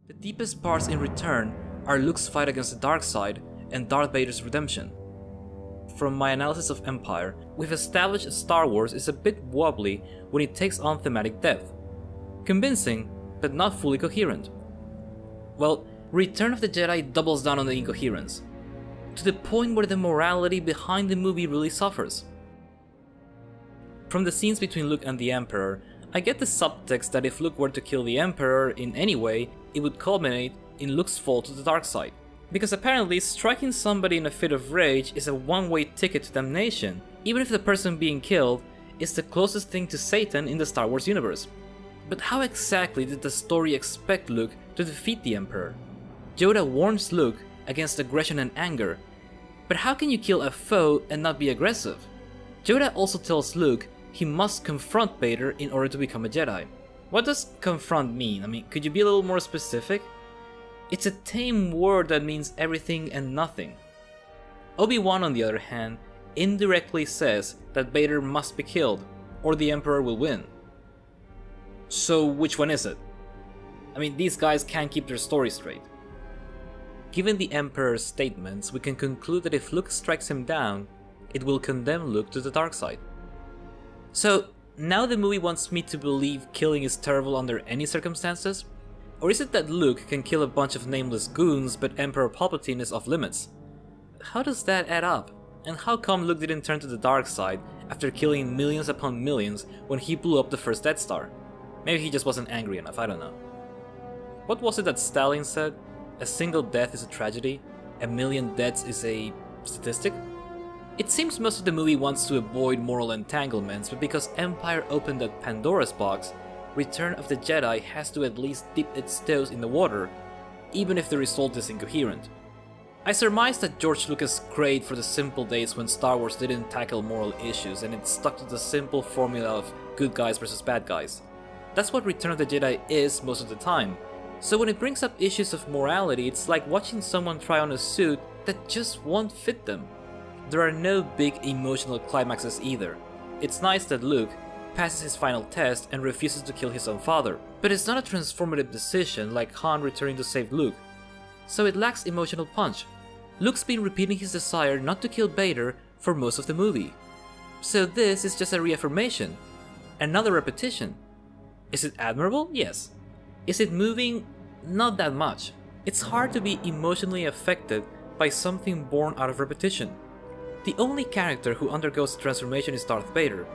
The deepest parts in Return are Luke's fight against the dark side and Darth Vader's redemption. From my analysis of Empire, we've established Star Wars is a bit wobbly when it takes on thematic depth. Convincing, but not fully coherent. Well, Return of the Jedi doubles down on the incoherence, to the point where the morality behind the movie really suffers. From the scenes between Luke and the Emperor, I get the subtext that if Luke were to kill the Emperor in any way, it would culminate in Luke's fall to the dark side. Because apparently, striking somebody in a fit of rage is a one-way ticket to damnation, even if the person being killed is the closest thing to Satan in the Star Wars universe. But how exactly did the story expect Luke to defeat the Emperor? Yoda warns Luke against aggression and anger, but how can you kill a foe and not be aggressive? Yoda also tells Luke he must confront Vader in order to become a Jedi. What does confront mean? I mean, could you be a little more specific? It's a tame word that means everything and nothing. Obi-Wan, on the other hand, indirectly says that Vader must be killed, or the Emperor will win. So which one is it? I mean, these guys can't keep their story straight. Given the Emperor's statements, we can conclude that if Luke strikes him down, it will condemn Luke to the dark side. So, now the movie wants me to believe killing is terrible under any circumstances? Or is it that Luke can kill a bunch of nameless goons but Emperor Palpatine is off limits? How does that add up? And how come Luke didn't turn to the dark side after killing millions upon millions when he blew up the first Death Star? Maybe he just wasn't angry enough, I don't know. What was it that Stalin said? A single death is a tragedy, a million deaths is a statistic? It seems most of the movie wants to avoid moral entanglements, but because Empire opened that Pandora's box, Return of the Jedi has to at least dip its toes in the water, even if the result is incoherent. I surmise that George Lucas craved for the simple days when Star Wars didn't tackle moral issues and it stuck to the simple formula of good guys versus bad guys. That's what Return of the Jedi is most of the time. So when it brings up issues of morality, it's like watching someone try on a suit that just won't fit them. There are no big emotional climaxes either. It's nice that Luke passes his final test and refuses to kill his own father, but it's not a transformative decision like Han returning to save Luke. So it lacks emotional punch. Luke's been repeating his desire not to kill Vader for most of the movie. So this is just a reaffirmation, another repetition. Is it admirable? Yes. Is it moving? Not that much. It's hard to be emotionally affected by something born out of repetition. The only character who undergoes transformation is Darth Vader,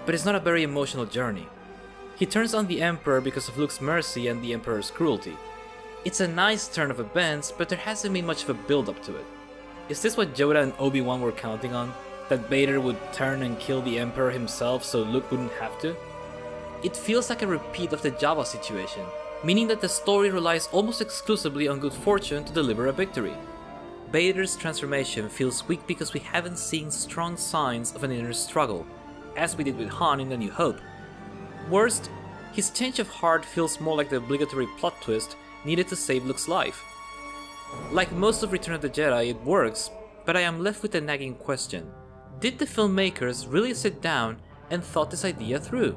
but it's not a very emotional journey. He turns on the Emperor because of Luke's mercy and the Emperor's cruelty. It's a nice turn of events, but there hasn't been much of a build-up to it. Is this what Yoda and Obi-Wan were counting on? That Vader would turn and kill the Emperor himself so Luke wouldn't have to? It feels like a repeat of the Jabba situation, meaning that the story relies almost exclusively on good fortune to deliver a victory. Vader's transformation feels weak because we haven't seen strong signs of an inner struggle, as we did with Han in A New Hope. Worst, his change of heart feels more like the obligatory plot twist needed to save Luke's life. Like most of Return of the Jedi, it works, but I am left with a nagging question. Did the filmmakers really sit down and thought this idea through?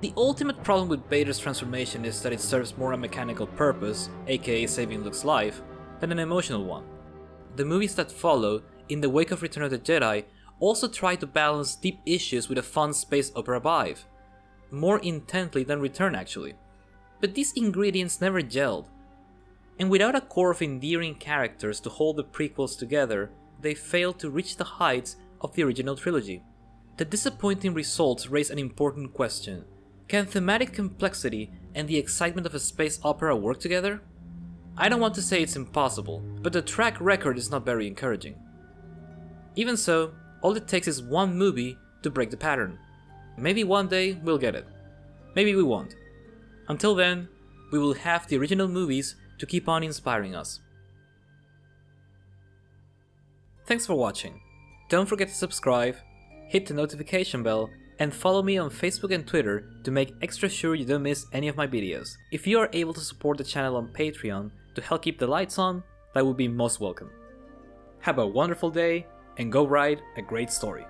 The ultimate problem with Vader's transformation is that it serves more a mechanical purpose, aka saving Luke's life, than an emotional one. The movies that follow, in the wake of Return of the Jedi, also try to balance deep issues with a fun space opera vibe. More intently than Return actually. But these ingredients never gelled. And without a core of endearing characters to hold the prequels together, they failed to reach the heights of the original trilogy. The disappointing results raise an important question. Can thematic complexity and the excitement of a space opera work together? I don't want to say it's impossible, but the track record is not very encouraging. Even so, all it takes is one movie to break the pattern. Maybe one day we'll get it. Maybe we won't. Until then, we will have the original movies to keep on inspiring us. Thanks for watching. Don't forget to subscribe, hit the notification bell, and follow me on Facebook and Twitter to make extra sure you don't miss any of my videos. If you are able to support the channel on Patreon to help keep the lights on, that would be most welcome. Have a wonderful day and go write a great story.